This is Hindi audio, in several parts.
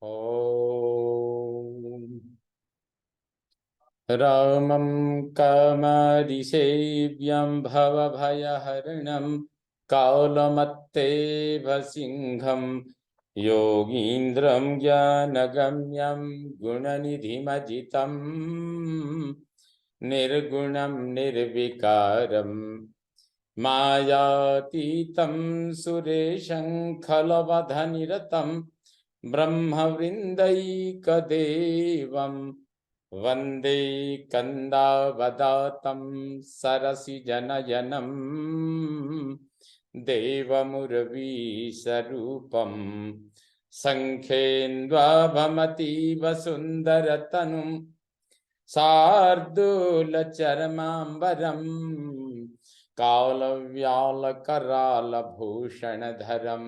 ॐ रामं कामादिसेव्यं भवभयहरणं कालमत्तेभसिंहं योगीन्द्रं ज्ञानगम्यं गुणनिधिमजितं निर्गुणं निर्विकारं मायातीतं सुरेशं खलवधनिरतं ब्रह्मवृन्दैकदेवम् वन्दे कन्दावदातं सरसिजनयनं देवमुरवीशरूपं सङ्ख्येन्द्वाभमतीव सुन्दरतनुं शार्दूलचर्माम्बरं कालव्यालकरालभूषणधरं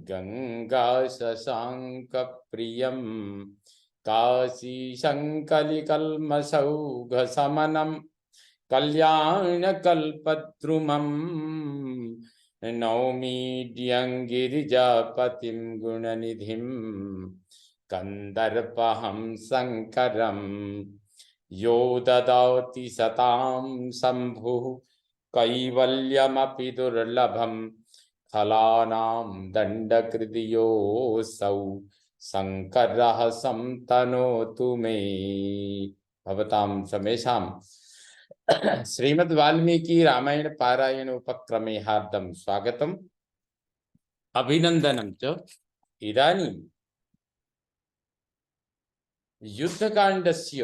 गङ्गाशशाङ्कप्रियं काशीशङ्कलिकल्मषौघशमनं कल्याणकल्पद्रुमं नौमि गिरिजापतिं गुणनिधिं कन्दर्पहं शङ्करं यो ददाति सतां शम्भुः कैवल्यमपि दुर्लभं खलानां दण्डकृतियोऽसौ शङ्करः संतनोतु मे। भवतां समेषां श्रीमद् वाल्मीकि रामायण पारायण उपक्रमे हार्दं स्वागतम् अभिनन्दनं च। इदानीं युद्धकाण्डस्य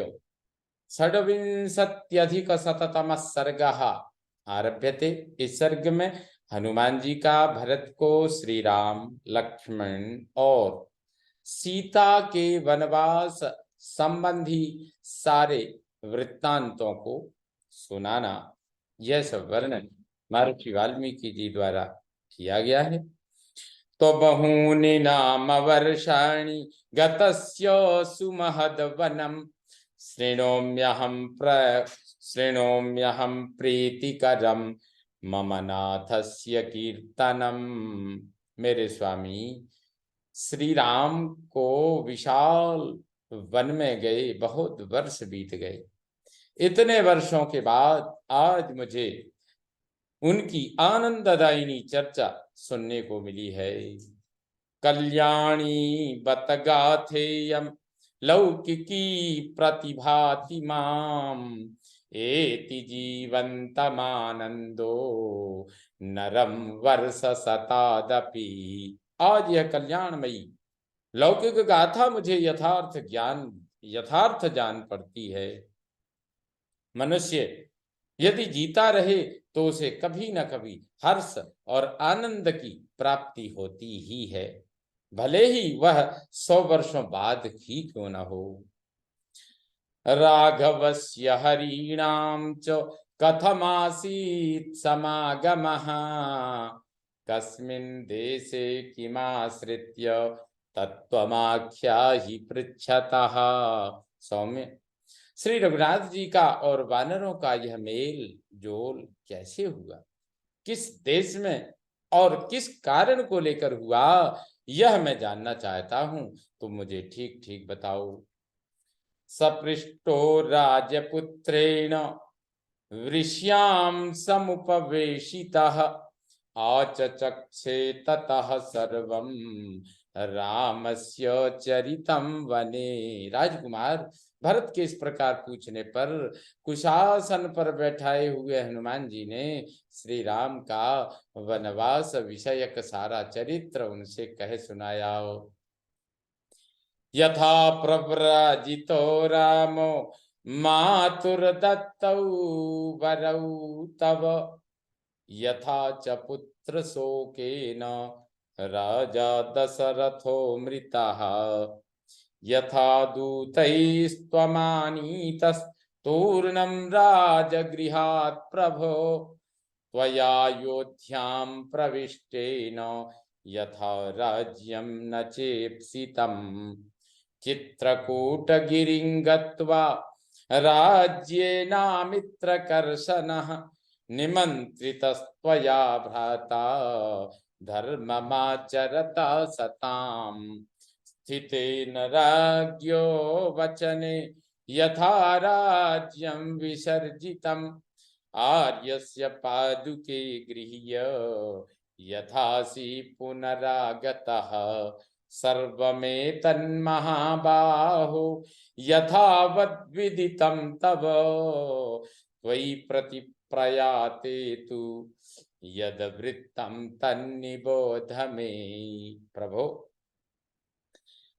षड्विंशत्यधिकशततमः सर्गः आरभ्यते। इस सर्ग में हनुमान जी का भरत को श्री राम, लक्ष्मण और सीता के वनवास संबंधी सारे वृत्तांतों को सुनाना, यह सब वर्णन महर्षि वाल्मीकि जी द्वारा किया गया है। तो बहूनि नाम वर्षाणि गतस्य सुमहद वनम शृणोम्यहं प्रीतिकरम मम नाथस्य कीर्तनम। मेरे स्वामी श्री राम को विशाल वन में गए बहुत वर्ष बीत गए। इतने वर्षों के बाद आज मुझे उनकी आनंददायिनी चर्चा सुनने को मिली है। कल्याणी बत गाथेयम लौकिकी प्रतिभाति माम एति जीवंतमानंदो नरम वर्ष शतादपि। आज यह कल्याणमयी लौकिक गाथा मुझे यथार्थ जान पड़ती है। मनुष्य यदि जीता रहे तो उसे कभी न कभी हर्ष और आनंद की प्राप्ति होती ही है, भले ही वह 100 वर्षों बाद ही क्यों न हो। राघवस्य हरीणां च कथमासीत् समागमः कस्मिन् देशे किमाश्रित्य तत्त्वमाख्याहि पृच्छतः। सौम्य, श्री रघुनाथ जी का और वानरों का यह मेल जोल कैसे हुआ, किस देश में और किस कारण को लेकर हुआ, यह मैं जानना चाहता हूं, तो मुझे ठीक ठीक बताओ। सपृष्टो राजपुत्रेण वृष्यां समुपवेशितः आचचक्षे ततः सर्वं रामस्य चरितं वने। राजकुमार भरत के इस प्रकार पूछने पर कुशासन पर बैठाए हुए हनुमान जी ने श्री राम का वनवास विषयक सारा चरित्र उनसे कह सुनाया। यथा प्रव्राजितो रामो मातुर्दत्तौ वरौ तव यथा च पुत्र शोकेन राजा दशरथो मृतः यथा दूतैस्त्वमानीतस्तूर्णं राजगृहात् प्रभो त्वयायोध्यां प्रविष्टेन यथा राज्यं न चेप्सितम् चित्रकूटगिरिं गत्वा राज्येनामित्रकर्षणः निमन्त्रितस्त्वया भ्राता धर्ममाचरता सताम् स्थितेन राज्ञो वचने यथा राज्यं विसर्जितम् आर्यस्य पादुके गृह्य यथासि पुनरागतः सर्वमेतन्महाबाहो यथावद्विदितं तव त्वयि प्रतिप्रयाते तु यद्वृत्तं तन्निबोध मे। प्रभो,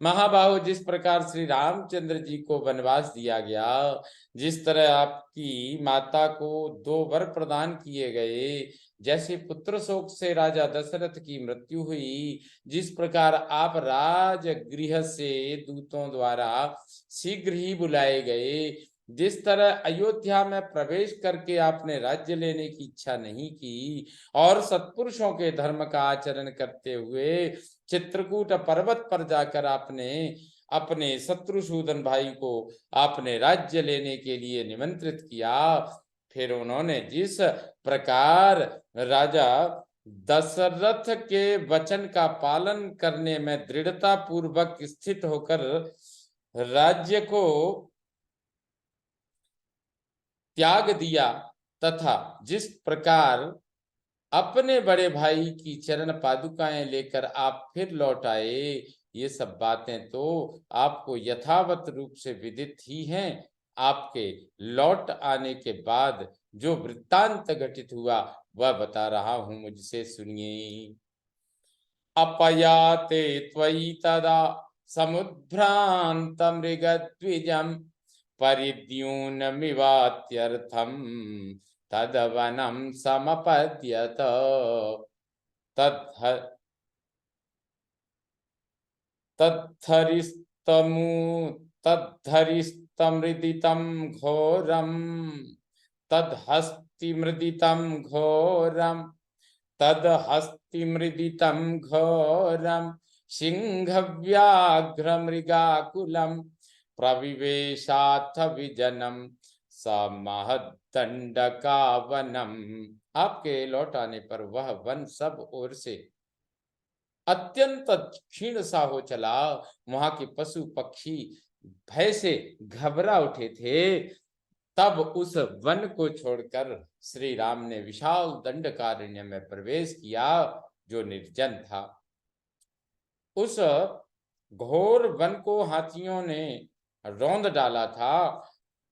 महाबाहु, जिस प्रकार श्री रामचंद्र जी को वनवास दिया गया, जिस तरह आपकी माता को 2 वर प्रदान किए गए, जैसे पुत्र शोक से राजा दशरथ की मृत्यु हुई, जिस प्रकार आप राजगृह से दूतों द्वारा शीघ्र ही बुलाए गए, जिस तरह अयोध्या में प्रवेश करके आपने राज्य लेने की इच्छा नहीं की और सत्पुरुषों के धर्म का आचरण करते हुए चित्रकूट पर्वत पर जाकर आपने अपने शत्रुसूदन भाई को आपने राज्य लेने के लिए निमंत्रित किया, फिर उन्होंने जिस प्रकार राजा दशरथ के वचन का पालन करने में दृढ़ता पूर्वक स्थित होकर राज्य को त्याग दिया, तथा जिस प्रकार अपने बड़े भाई की चरण पादुकाएं लेकर आप फिर लौट आए, ये सब बातें तो आपको यथावत रूप से विदित ही हैं। आपके लौट आने के बाद जो वृत्तांत घटित हुआ वह बता रहा हूं, मुझसे सुनिए। अपयाते त्वयि तदा समुद्भ्रांत मृगद्विजम् परिद्यूनमिवात्यर्थम् तदवनं समपद्यत तद्धरिस्तमृदितं घोरं तद्हस्तिमृदितं घोरं तद्हस्तिमृदितं घोरं सिंहव्याघ्रमृगाकुलं प्रविवेशाथ विजनम समहदंडकावनम। आपके लौट आने पर वह वन सब ओर से अत्यंत क्षीण सा हो चला। वहां के पशु पक्षी भय से घबरा उठे थे। तब उस वन को छोड़कर श्री राम ने विशाल दंडकारण्य में प्रवेश किया, जो निर्जन था। उस घोर वन को हाथियों ने रौंद डाला था।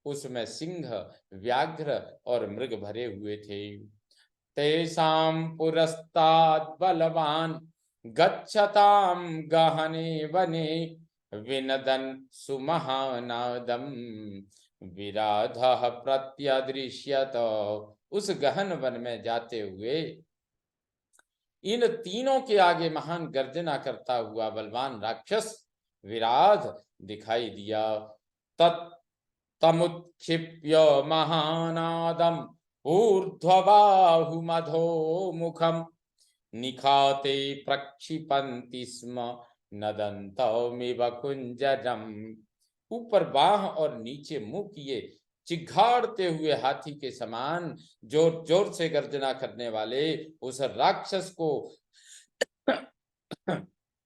उसमें सिंह, व्याघ्र और मृग भरे हुए थे। तेषां पुरस्ताद् बलवान गच्छतां गहने वने विनदन् सुमहानादं विराधः प्रत्यदृश्यत। उस गहन वन में जाते हुए इन तीनों के आगे महान गर्जना करता हुआ बलवान राक्षस विराध दिखाई दिया। तमुत्क्षिप्य महानादम ऊर्ध्वबाहुमधो मुखम निखाते प्रक्षिपन्ति स्म नदन्तमिव कुंजरम। ऊपर बाह और नीचे मुंह किए चिघाड़ते हुए हाथी के समान जोर जोर से गर्जना करने वाले उस राक्षस को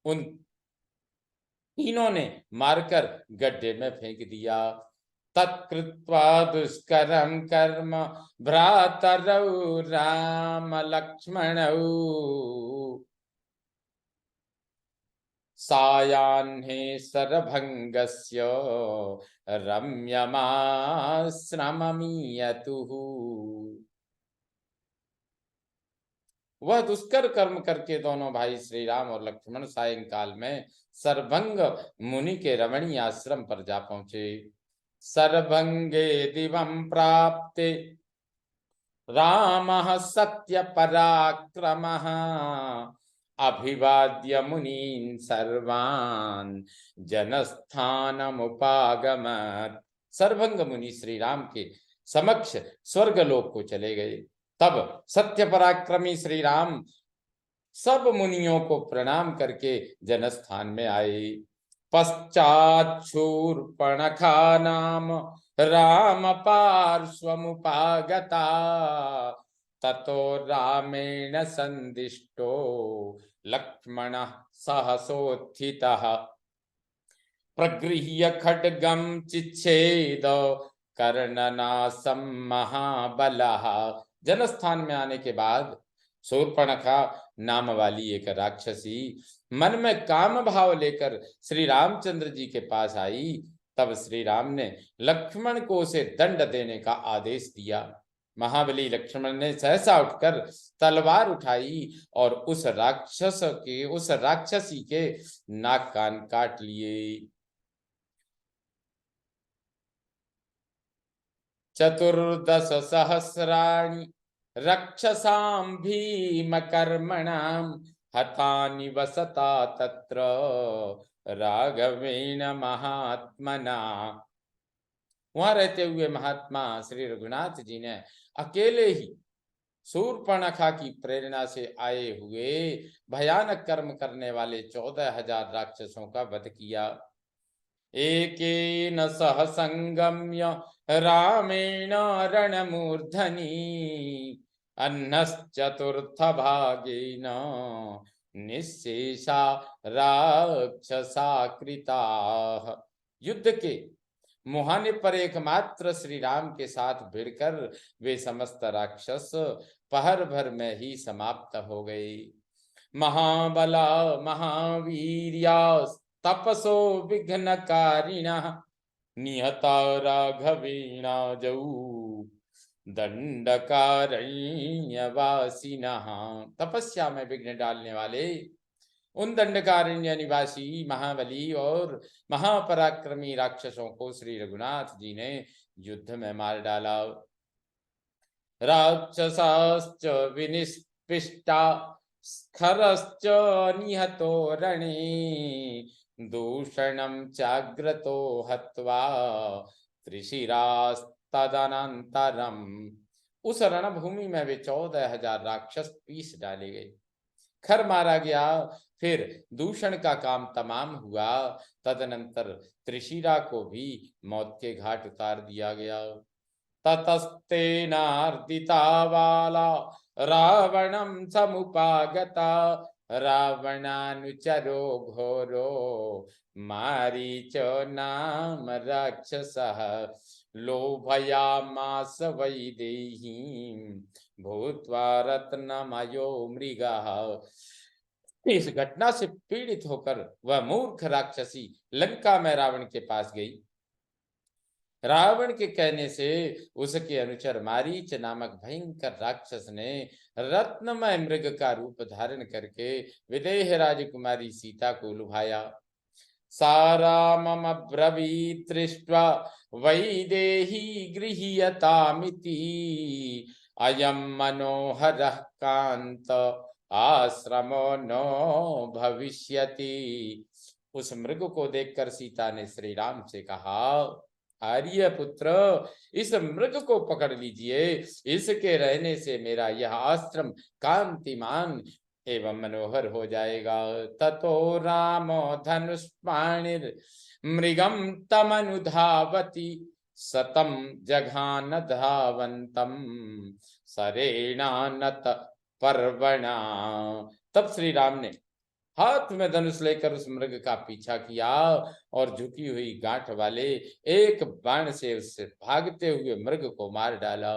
उन तीनों ने मारकर गड्ढे में फेंक दिया। तत्कृत्वा दुष्करं कर्म भ्रातरौ राम लक्ष्मणौ सायाह्ने शरभंगस्य रम्यमाश्रममीयतुः। वह दुष्कर कर्म करके दोनों भाई श्री राम और लक्ष्मण सायंकाल में सरभंग मुनि के रमणीय आश्रम पर जा पहुंचे। सरभंगे दिवं प्राप्ते रामः सत्य पराक्रमः अभिवाद्य मुनीन् सर्वान् जनस्थानमुपागमत्। सरभंग मुनि श्री राम के समक्ष स्वर्गलोक को चले गए। तब सत्य पराक्रमी श्री राम सब मुनियों को प्रणाम करके जनस्थान में आए। पश्चात शूर्पणखा नाम राम पार्श्वमुपागता ततो रामेण संदिष्टो लक्ष्मणः सहसोत्थितः। प्रगृह्य खड्गम चिच्छेद कर्णनासम महाबलः। जनस्थान में आने के बाद शूर्पणखा नाम वाली एक राक्षसी मन में काम भाव लेकर श्री रामचंद्र जी के पास आई। तब श्री राम ने लक्ष्मण को उसे दंड देने का आदेश दिया। महाबली लक्ष्मण ने सहसा उठकर तलवार उठाई और उस राक्षसी के नाक कान काट लिए। चतुर्दश सहस्राणि रक्षसां भीमकर्मणां हतानि वसता तत्र राघवेण महात्मना। वहां रहते हुए महात्मा श्री रघुनाथ जी ने अकेले ही शूर्पणखा की प्रेरणा से आए हुए भयानक कर्म करने वाले 14,000 राक्षसों का वध किया। एकेन सह संगम्य रामेण रणमूर्धनि अन्नश्चतुर्थ भागेन निःशेषा राक्षसा कृताः। युद्ध के मुहाने पर एकमात्र श्री राम के साथ भिड़कर वे समस्त राक्षस पहर भर में ही समाप्त हो गए। महाबला महावीर्या तपसो विघ्नकारिणः निहता राघवेणाजौ दंडकारण्यवासिनः। तपस्या में विघ्न डालने वाले उन दंडकारण्य निवासी महाबली और महापराक्रमी राक्षसों को श्री रघुनाथ जी ने युद्ध में मार डाला। राक्षसाश्च विनिष्पिष्टा स्खरश्च निहतो रणे दूषणं चाग्रतो हत्वा त्रिशिरास्तदनन्तरम्। उस रणभूमि में वे 14,000 राक्षस पीस डाले गए, खर मारा गया। फिर दूषण का काम तमाम हुआ। तदनंतर त्रिशिरा को भी मौत के घाट उतार दिया गया। ततस्तेनार्दिता वाला रावणं समुपागता रावणानुचरो घोरो मारीचो नाम राक्षसः लोभयामास वैदेहीं भूत्वा रत्नमयो मृगः। इस घटना से पीड़ित होकर वह मूर्ख राक्षसी लंका में रावण के पास गई। रावण के कहने से उसके अनुचर मारीच नामक भयंकर राक्षस ने रत्नमय मृग का रूप धारण करके विदेह राजकुमारी सीता को लुभाया। सारा मम ब्रवीत दृष्ट्वा वैदेही गृह्यतामिति अयम मनोहरः कांत आश्रमो नो भविष्यति। उस मृग को देखकर सीता ने श्री राम से कहा, आर्य पुत्र, इस मृग को पकड़ लीजिए, इसके रहने से मेरा यह आश्रम कांतिमान एवं मनोहर हो जाएगा। ततो रामो धनुष्पाणिर मृगम तमनुधावति सतम जघान धावंतम सरेणानत पर्वणा। तब श्री राम ने हाथ में धनुष लेकर उस मृग का पीछा किया और झुकी हुई गांठ वाले एक बाण से उससे भागते हुए मृग को मार डाला।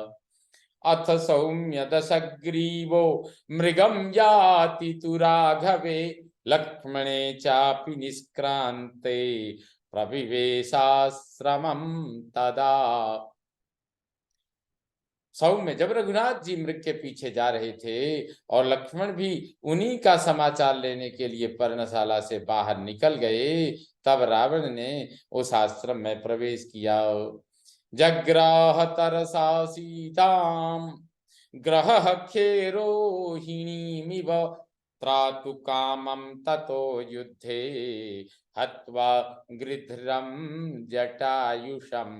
अथ सौम्य दशग्रीवो मृगम याति तु राघवे लक्ष्मणे चापि निष्क्रांते प्रविवेशाश्रमं तदा। सौम्य, जब रघुनाथ जी मृग के पीछे जा रहे थे और लक्ष्मण भी उन्हीं का समाचार लेने के लिए पर्णशाला से बाहर निकल गए, तब रावण ने उस आश्रम में प्रवेश किया। जग्राह तरसा सीताम ग्रह खेरोहिणीमिव त्रातु कामं ततो युद्धे हत्वा गृध्रम जटायुषम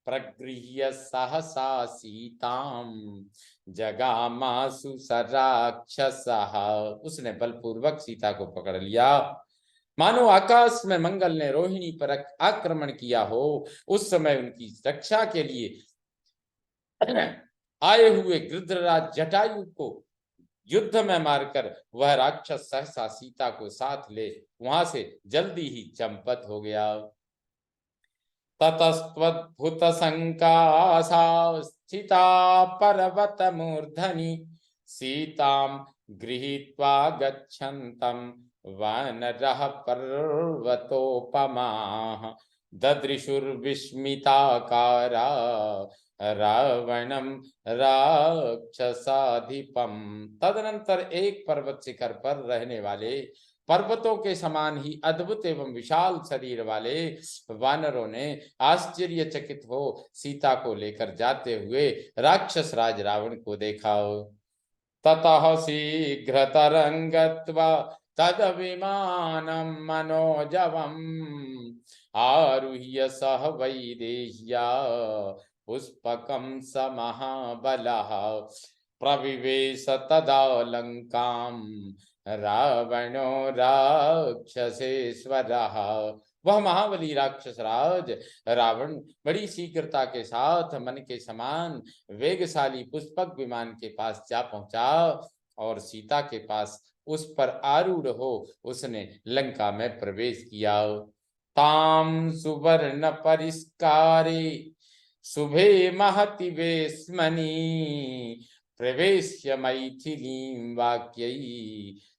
प्रगृह्य सहसा सीताम जगामासु सराक्षसः। उसने बलपूर्वक सीता को पकड़ लिया, मानो आकाश में मंगल ने रोहिणी पर आक्रमण किया हो। उस समय उनकी रक्षा के लिए आए हुए गृध्रराज जटायु को युद्ध में मारकर वह राक्षस सहसा सीता को साथ ले वहां से जल्दी ही चंपत हो गया। ततस्त्वद्भुत संकासा स्थिता पर्वत मूर्धनि सीतां गृहीत्वा गच्छन्तं वानरः पर्वतोपमाः ददृशुर्विस्मिताकारा रावणं राक्षसाधिपम। तदनंतर एक पर्वत शिखर पर रहने वाले पर्वतों के समान ही अद्भुत एवं विशाल शरीर वाले वानरों ने आश्चर्यचकित हो सीता को लेकर जाते हुए राक्षस राज रावण को देखा। ततः शीघ्रतरं गत्वा तद विमानं मनोजवम् आरुह्य सह वैदेह्या पुष्पकं स महाबलः प्रविवेश तदा लंकां रावणो राक्षसेश्वरः। वह महाबली राक्षस राज रावण बड़ी शीघ्रता के साथ मन के समान वेगशाली पुष्पक विमान के पास जा पहुंचा और सीता के पास उस पर आरूढ़ हो उसने लंका में प्रवेश किया। ताम सुवर्ण परिष्कारे शुभे महति वेश्मनि प्रवेश्य मैथिलीं वाक्यै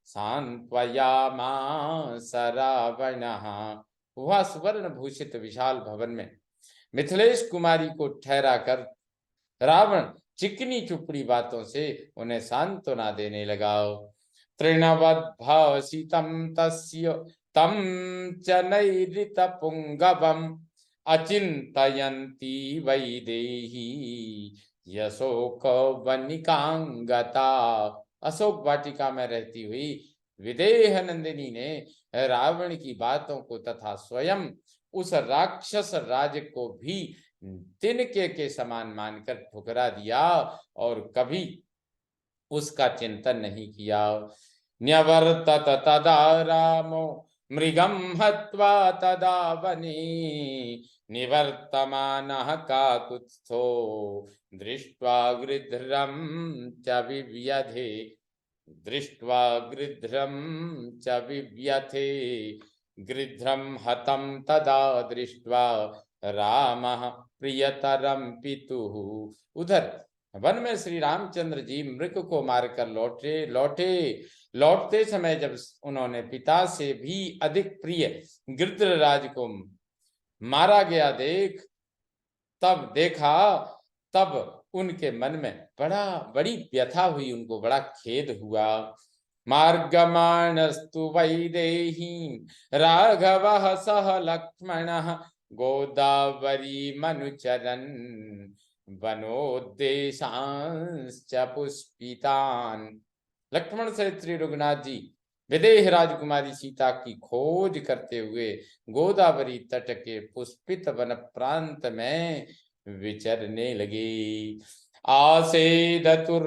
सांत्वयामास रावणः। वह सुवर्ण भूषित विशाल भवन में मिथिलेश कुमारी को ठहरा कर रावण चिकनी चुपड़ी बातों से उन्हें सांत्वना देने लगा। तृणवद्भासितं तस्य तं च नैरित पुंगवम् अचिंतयन्ती वैदेही यशोक वनिकांगता। अशोक वाटिका में रहती हुई विदेह नंदिनी ने रावण की बातों को तथा स्वयं उस राक्षस राज को भी तिनके के समान मानकर ठुकरा दिया और कभी उसका चिंतन नहीं किया। न्यवर्तत तदा रामो मृगं हत्वा तदा वने निवर्तमानः काकुत्स्थो दृष्ट्वा गृध्रं च विव्यधे दृष्ट्वा गृध्रं च विव्यथे गृध्रं हतं तदा दृष्ट्वा रामः प्रियतरं पितुः। उधर वन में श्री रामचंद्र जी मृग को मारकर लौटते समय जब उन्होंने पिता से भी अधिक प्रिय गृध्रराज को मारा गया तब उनके मन में बड़ी व्यथा हुई, उनको बड़ा खेद हुआ। मार्गमाणस्तु वैदेही राघवः सह लक्ष्मणः गोदावरी मनुचरन् वनोद्देशांश्च पुष्पितान्। लक्ष्मण सहित श्री रघुनाथ जी विदेह राजकुमारी सीता की खोज करते हुए गोदावरी तट के पुष्पित वन प्रांत में विचरने लगे। आसेदतुर्महारण्ये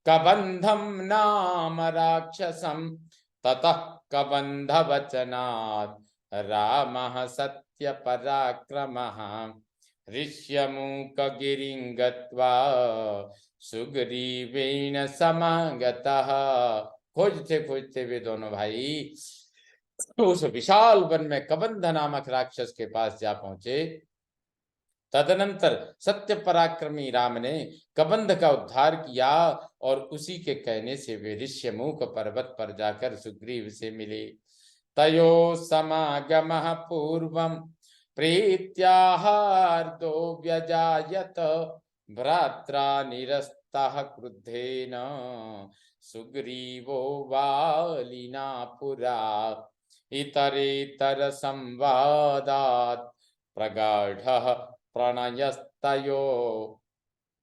कबंधम नाम राक्षसम ततः कबंध वचनात् रामः सत्य पराक्रमः ऋष्यमूक गिरिं गत्वा सुग्रीवेण समागतः। खोजते वे दोनों भाई उस विशाल वन में कबंध नामक राक्षस के पास जा पहुंचे। तदनंतर सत्य पराक्रमी राम ने कबंध का उद्धार किया और उसी के कहने से वे ऋष्यमूक पर्वत पर जाकर सुग्रीव से मिले। तयो समागमः पूर्वं प्रीत्याहार्दो व्यजायत भ्रात्रा निरस्तः क्रुद्धेन सुग्रीवो वालिना पुरा इतरेतर संवादात् प्रगाढ़ः प्रणयस्तयो।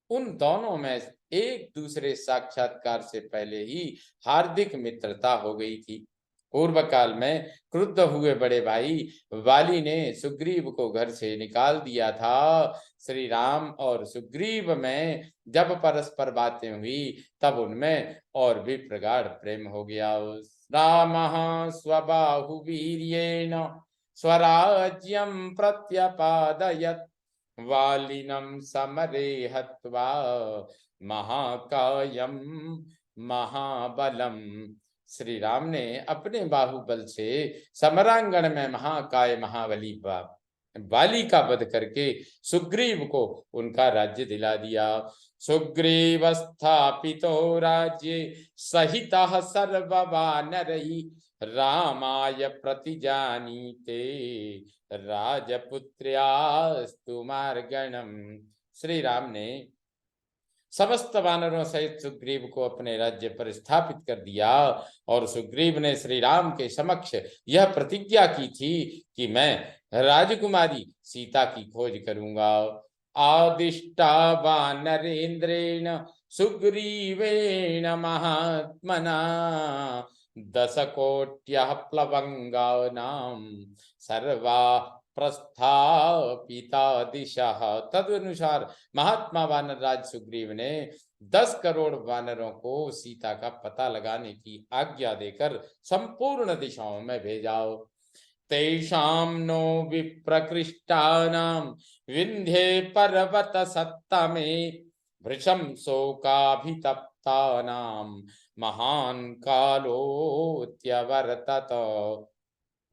उन दोनों में एक दूसरे साक्षात्कार से पहले ही हार्दिक मित्रता हो गई थी। पूर्व काल में क्रुद्ध हुए बड़े भाई वाली ने सुग्रीव को घर से निकाल दिया था। श्री राम और सुग्रीव में जब परस्पर बातें हुई तब उनमें और भी प्रगाढ़ प्रेम हो गया। रामः स्वबाहुवीर्येण स्वराज्यं प्रत्यपादयत् वालिनं समरे हत्वा महाकायम महाबलम। श्री राम ने अपने बाहुबल से समरांगण में महाकाय महाबली बाली का वध करके सुग्रीव को उनका राज्य दिला दिया। सुग्रीव स्थापितो राज्ये सहितः सर्व वानरैः रामाय प्रतिजानीते राजपुत्र्यास्तु मार्गणम। श्री राम ने समस्त वानरों सहित सुग्रीव को अपने राज्य पर स्थापित कर दिया और सुग्रीव ने श्री राम के समक्ष यह प्रतिज्ञा की थी कि मैं राजकुमारी सीता की खोज करूंगा। आदिष्टा वानरेंद्रेण सुग्रीवेण महात्मना 10 कोट्यः प्लवंगानां सर्वा प्रस्थापिता दिशा। तदनुसार महात्मा वानरराज सुग्रीव ने 10 करोड़ वानरों को सीता का पता लगाने की आज्ञा देकर संपूर्ण दिशाओं में भेजाओ। तेषां नो विप्रकृष्टानां विंध्ये पर्वत सत्तमे वृषं शोकाभितप्तानां महान कालोत्यवर्तत।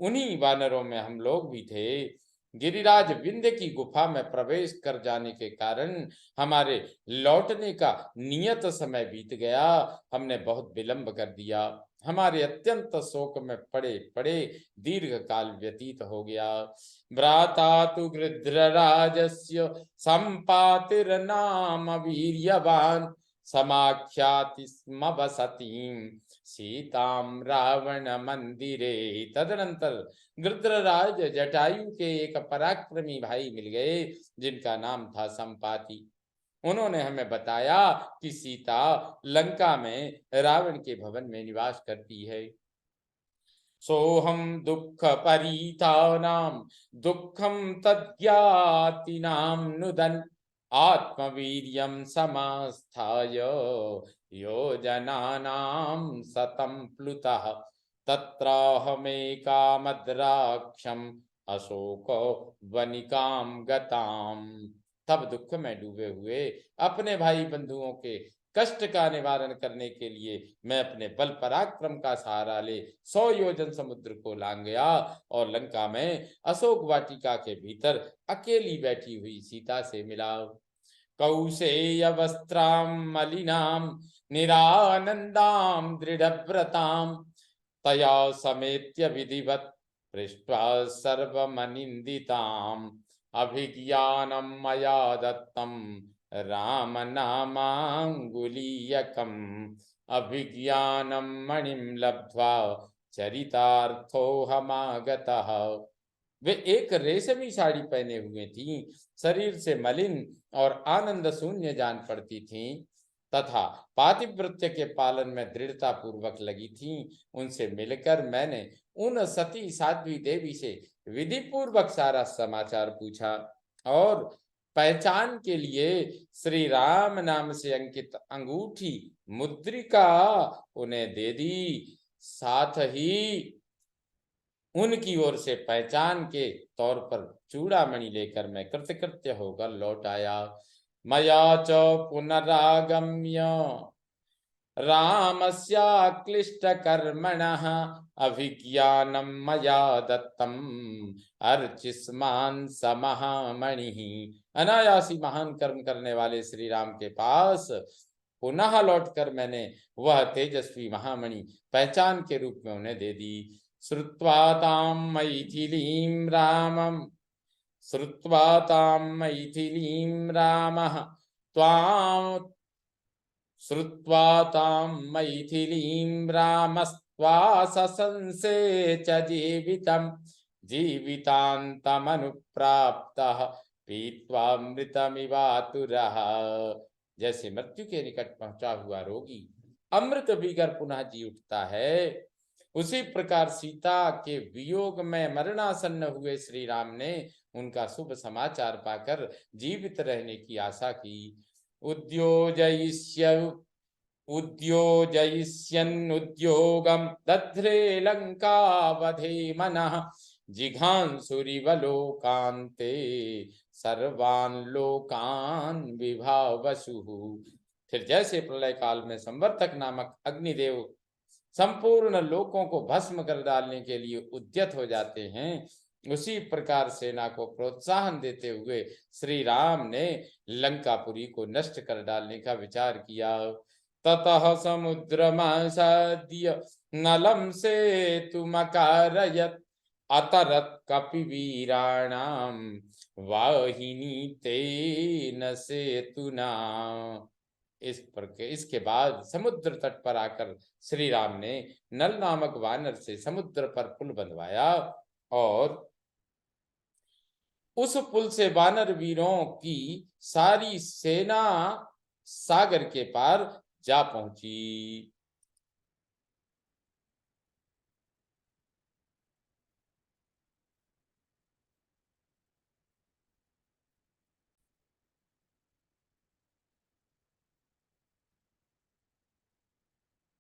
उन्हीं वानरों में हम लोग भी थे। गिरिराज विंध्य की गुफा में प्रवेश कर जाने के कारण हमारे लौटने का नियत समय बीत गया। हमने बहुत विलंब कर दिया। हमारे अत्यंत शोक में पड़े पड़े दीर्घ काल व्यतीत हो गया। भ्राता तु गृध्रराजस्य संपातिर्नाम वीर्यवान समाख्याति स्म वसतीं सीताम रावण मंदिरे। तदनंतर गृध्रराज जटायु के एक पराक्रमी भाई मिल गए जिनका नाम था संपाति। उन्होंने हमें बताया कि सीता लंका में रावण के भवन में निवास करती है। सोहम दुख परीतानां दुखम तद्ज्ञातिनां नुदन आत्मवीर्यं समास्थाय योजनानां शतं प्लुतः तत्राहमेकामद्राक्षं अशोको वनिकां गताम। तब दुख में डूबे हुए अपने भाई बंधुओं के कष्ट का निवारण करने के लिए मैं अपने बल पराक्रम का सहारा ले 100 योजन समुद्र को लांग गया और लंका में अशोक वाटिका के भीतर अकेली बैठी हुई सीता से मिला। कौशेय वस्त्राम मलिनाम निरानंदाम दृढ़व्रताम तया समेत्य विधिवत पृष्ट्वा सर्वमनिंदिताम अभिज्ञानम मया दत्तम राम नामांगुलीयकम अभिज्ञानम मणिम लब्ध्वा चरितार्थो हमागतः। वे एक रेशमी साड़ी पहने हुए थीं, शरीर से मलिन और आनंद शून्य जान पड़ती थीं तथा पातिव्रत्य के पालन में दृढ़ता पूर्वक लगी थीं। उनसे मिलकर मैंने उन सती साध्वी देवी से विधि पूर्वक सारा समाचार पूछा और पहचान के लिए श्री राम नाम से अंकित अंगूठी मुद्रिका उन्हें दे दी। साथ ही उनकी ओर से पहचान के तौर पर चूड़ामणि लेकर मैं कृतकृत्य होकर लौट आया। मया च पुनरागम्य रामस्याक्लिष्टकर्मणः अभिज्ञानं मया दत्तम् अर्चिस्मान् स महामणिः। अनायासी महान कर्म करने वाले श्री राम के पास पुनः लौटकर मैंने वह तेजस्वी महामणि पहचान के रूप में उन्हें दे दी। श्रुत्वा तां मैथिलीं रामं श्रुत्वा तां मैथिलीं रामः त्वां श्रुत्वा तां मैथिलीं रामस्त्वा सशंसे च जीवितं जीवितान्तमनुप्राप्तः पीत्वा मृतमिवातुरः। जैसे मृत्यु के निकट पहुंचा हुआ रोगी अमृत पीकर पुनः जी उठता है, उसी प्रकार सीता के वियोग में मरणासन्न हुए श्री राम ने उनका शुभ समाचार पाकर जीवित रहने की आशा की। उद्योजयिष्यन्नुद्योगं दध्रे लंकावधे मनः जिघांसुरिवलोकान्ते सर्वान् लोकान् विभावसुः। फिर जैसे प्रलय काल में संवर्तक नामक अग्निदेव संपूर्ण लोकों को भस्म कर डालने के लिए उद्यत हो जाते हैं, उसी प्रकार सेना को प्रोत्साहन देते हुए श्री राम ने लंकापुरी को नष्ट कर डालने का विचार किया। ततः समुद्रमासाद्य नलं सेतुमकारयत् अतरत् कपिवीराणां वाहिनी तेन सेतुना। इसके बाद समुद्र तट पर आकर श्री राम ने नल नामक वानर से समुद्र पर पुल बंधवाया और उस पुल से वानर वीरों की सारी सेना सागर के पार जा पहुंची।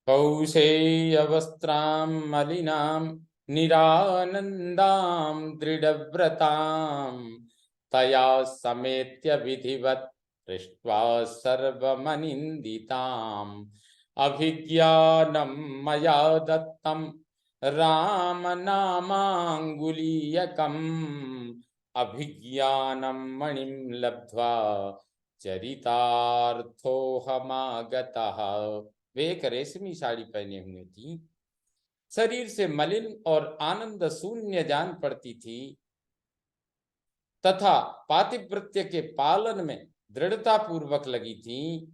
कौशेयवस्त्रां मलिनां निरानन्दां दृढव्रतां तया समेत्य विधिवत् पृष्ट्वा सर्वमनिन्दिताम् अभिज्ञानं मया दत्तं रामनामाङ्गुलीयकम् अभिज्ञानं मणिं लब्ध्वा चरितार्थोऽहमागतः। वे एक रेशमी साड़ी पहने हुए थी, शरीर से मलिन और आनंद शून्य जान पड़ती थी तथा पातिव्रत्य के पालन में दृढ़ता पूर्वक लगी थी।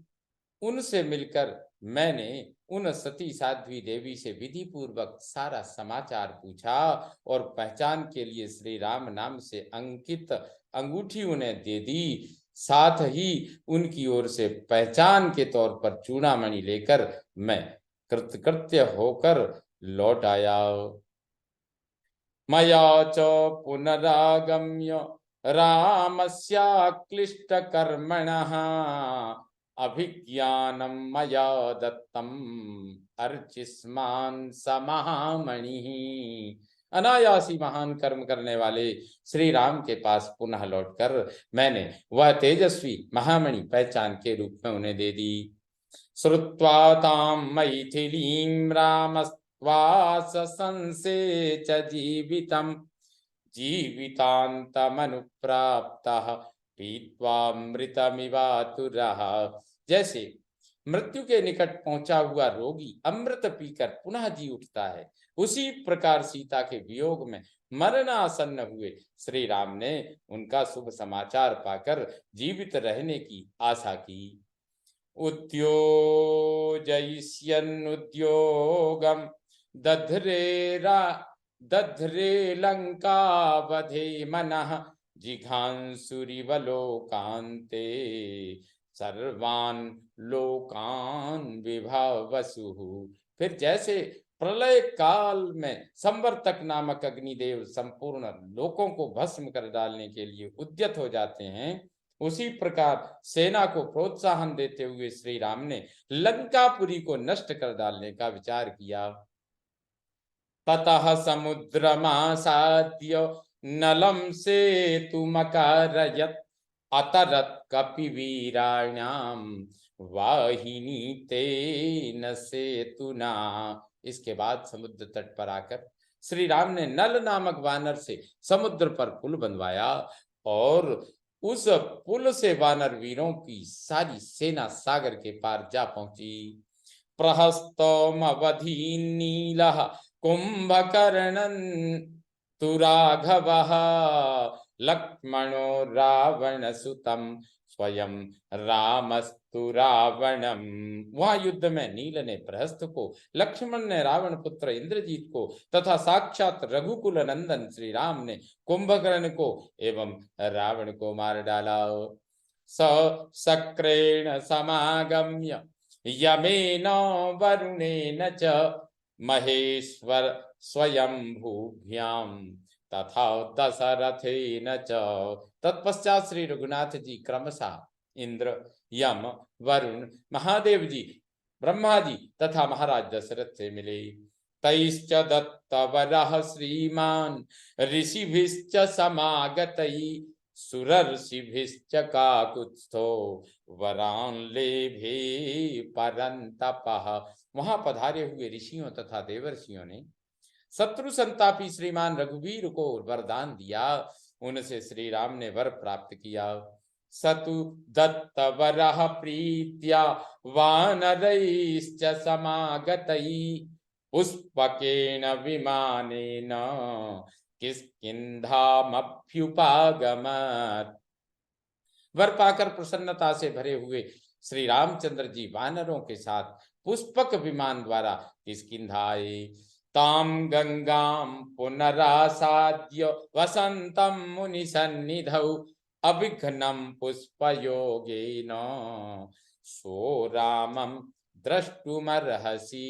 उनसे मिलकर मैंने उन सती साध्वी देवी से विधि पूर्वक सारा समाचार पूछा और पहचान के लिए श्री राम नाम से अंकित अंगूठी उन्हें दे दी। साथ ही उनकी ओर से पहचान के तौर पर चूड़ामणि लेकर मैं कृतकृत्य होकर लौट आया। मया च पुनरागम्य रामस्याक्लिष्ट कर्मणः अभिज्ञानं मया दत्तम् अर्चिस्मान् स महामणिः। अनायासी महान कर्म करने वाले श्री राम के पास पुनः लौटकर मैंने वह तेजस्वी महामणि पहचान के रूप में उन्हें दे दी। श्रुत्वा तां मैथिलीं रामस्त्वासंसे च जीवितं जीवितान्तमनुप्राप्तः पीत्वामृतमिवातुरः। जैसे मृत्यु के निकट पहुंचा हुआ रोगी अमृत पीकर पुनः जी उठता है, उसी प्रकार सीता के वियोग में मरणासन्न हुए श्री राम ने उनका शुभ समाचार पाकर जीवित रहने की आशा की। उद्योजयिष्यन्नुद्योगं दध्रे लंकावधे मनः जिघांसुरिवलोकान्ते सर्वान् लोकान् विभावसुः। फिर जैसे प्रलय काल में संवर्तक नामक अग्निदेव संपूर्ण लोकों को भस्म कर डालने के लिए उद्यत हो जाते हैं, उसी प्रकार सेना को प्रोत्साहन देते हुए श्री राम ने लंकापुरी को नष्ट कर डालने का विचार किया। ततः समुद्रमासाद्य नलं सेतुमकारयत् अतरत् कपिवीराणां वाहिनी तेन सेतुना। इसके बाद समुद्र तट पर आकर श्री राम ने नल नामक वानर से समुद्र पर पुल बंधवाया और उस पुल से वानर वीरों की सारी सेना सागर के पार जा पहुंची। प्रहस्तमवधी नीलः कुंभकर्णन् तु राघवः लक्ष्मणो रावणसुतं स्वयं रामस्तु रावणम। वहां युद्ध में नील ने प्रहस्त को, लक्ष्मण ने रावण पुत्र इंद्रजीत को तथा साक्षात रघुकुल नंदन श्री राम ने कुंभकर्ण को एवं रावण को मार डाला। स सक्रेण समागम्य यमेन वरुणेन च महेश्वर स्वयंभूभ्यां तथा दशरथेन च। तत्पश्चात श्री रघुनाथ जी क्रमशः इंद्र, यम, वरुण, महादेव जी, ब्रह्मा जी तथा महाराज दशरथ से मिले। तैश्च दत्तवरः श्रीमान ऋषिभिश्च समागतैः सुरर्षिभिश्च काकुत्स्थो वरान लेभे परंतपः। वहां पधारे हुए ऋषियों तथा देवर्षियों ने शत्रु संतापी श्रीमान रघुवीर को वरदान दिया। उनसे श्री राम ने वर प्राप्त किया। सतु दत्त वरः प्रीत्या वानरैश्च समागतैः पुष्पकेन विमानेन किष्किंधामभ्युपागमत्। वर पाकर प्रसन्नता से भरे हुए श्री रामचंद्र जी वानरों के साथ पुष्पक विमान द्वारा किष्किंधा आए। ताम गंगाम पुनरासाद्य वसंतम मुनि सन्निधौ अभिघ्नं पुष्पयोगेन सो रामम द्रष्टुमर्हसि।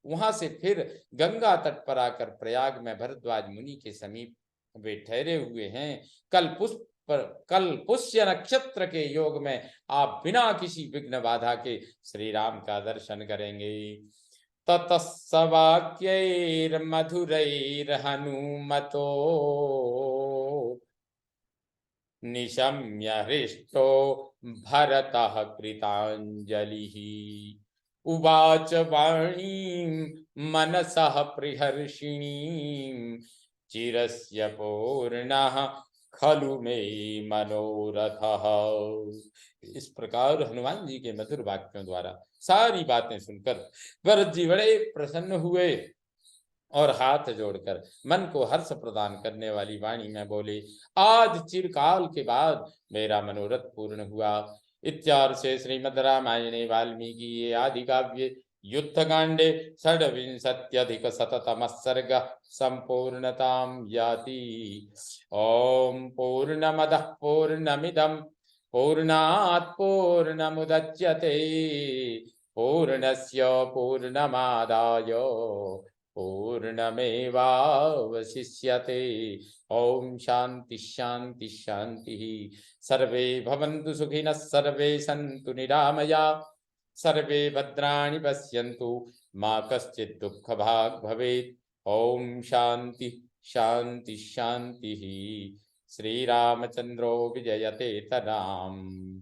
वहां से फिर गंगा तट पर आकर प्रयाग में भरद्वाज मुनि के समीप वे ठहरे हुए हैं। कल पुष्य नक्षत्र के योग में आप बिना किसी विघ्न बाधा के श्री राम का दर्शन करेंगे। ततस्सवाक्यैर्मधुरैर्हनुमतो निशम्य हृष्टो भरतः कृताञ्जलिः उवाच वाणीं मनसः प्रहर्षिणीं चिरस्य पूर्णः खलु मे मनोरथः। इस प्रकार हनुमान जी के मधुर वाक्यों द्वारा सारी बातें सुनकर भरत जी बड़े प्रसन्न हुए और हाथ जोड़कर मन को हर्ष प्रदान करने वाली वाणी में बोले, आज चिरकाल के बाद मेरा मनोरथ पूर्ण हुआ। इत्यार्षे श्रीमद् रामायणे वाल्मीकि आदि काव्ये युद्धकांडे षड्विंशत्यधिक शततमः सर्गः संपूर्णतां याति। ओम पूर्णमदः पूर्णमिदं पूर्णात् पूर्णमुदच्यते पूर्णस्य पूर्णमादाय पूर्णमेवावशिष्यते। ओम शांति शांति शांति। सर्वे भवन्तु सुखिनः सर्वे सन्तु निरामयाः सर्वे भद्राणि पश्यन्तु मा कश्चित् दुःखभाग् भवेत्। ओम शांति शांति शांति। श्रीरामचन्द्रो विजयते तराम।